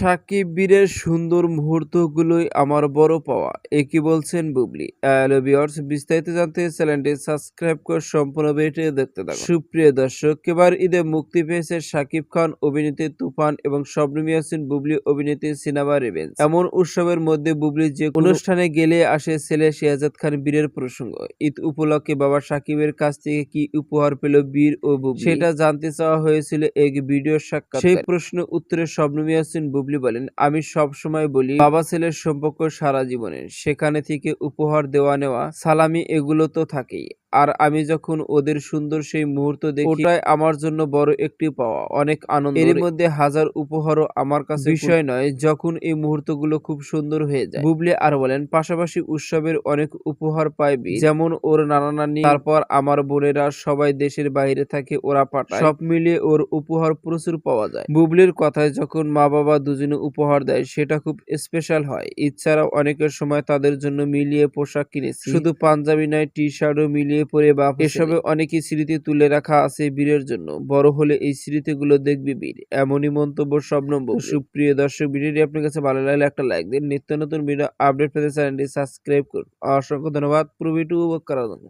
সাকিব-বীরের সুন্দর মুহূর্তগুলোই আমার বড় পাওয়া, কি বলছেন বুবলি। হ্যালো ভিউয়ার্স, বিস্তারিত জানতে চ্যানেলটি সাবস্ক্রাইব করে সম্পূর্ণ ভিডিওটি দেখতে থাকুন। সুপ্রিয় দর্শক, এবার ঈদে মুক্তি পেয়েছে শাকিব খান অভিনীত তুফান এবং শবনম ইয়াসমিন বুবলি অভিনীত সিনেমা রিভেঞ্জ। এমন উৎসবের মধ্যে বুবলি যে অনুষ্ঠানে গেলে আসে ছেলে শেহজাদ খান বীরের প্রসঙ্গ। ঈদ উপলক্ষে বাবা শাকিবের কাছ থেকে কি উপহার পেল বীর ও বুবলি, সেটা জানতে চাওয়া হয়েছিল এক ভিডিও সাক্ষাৎকারে। সেই প্রশ্ন উত্তরে শবনম ইয়াসমিন বুবলি বলেন, আমি সব সময় বলি বাবা ছেলের সম্পর্ক সারা জীবনের, সেখানে থেকে উপহার দেওয়া নেওয়া সালামি এগুলো তো থাকেই। আর আমি যখন ওদের সুন্দর সেই মুহূর্ত দেখি, ওটাই আমার জন্য বড় একটি পাওয়া, অনেক আনন্দ। এর মধ্যে হাজার উপহারও আমার কাছে বিষয় নয় যখন এই মুহূর্তগুলো খুব সুন্দর হয়ে যায়। বুবলি আর বলেন, পাশাপাশি উৎসবের অনেক উপহার পায় বীর, যেমন ওর নানা নানি, তারপর আমার বোনেরা সবাই দেশের বাইরে থাকে, ওরা পাঠায়, সব মিলিয়ে ওর উপহার প্রচুর পাওয়া যায়। বুবলির কথায় যখন মা বাবা দুজনে উপহার দেয় সেটা খুব স্পেশাল হয়। এছাড়াও অনেকের সময় তাদের জন্য মিলিয়ে পোশাক কিনেছি, শুধু পাঞ্জাবি নয়, টি শার্টও মিলিয়ে পরে বা এসবে অনেকই স্মৃতি তুলে রাখা আছে বীরের জন্য। বড় হলে এই স্মৃতিগুলো দেখবি বীর, এমনই মন্তব্য শবনম বুবলি। সুপ্রিয় দর্শক, ভিডিওটি আপনার কাছে ভালো লাগলে একটা লাইক দিন। নিত্য নতুন ভিডিও আপডেট পেতে চ্যানেলটি সাবস্ক্রাইব করুন। অসংখ্য ধন্যবাদ পুরো ভিডিও উপভোগ করার জন্য।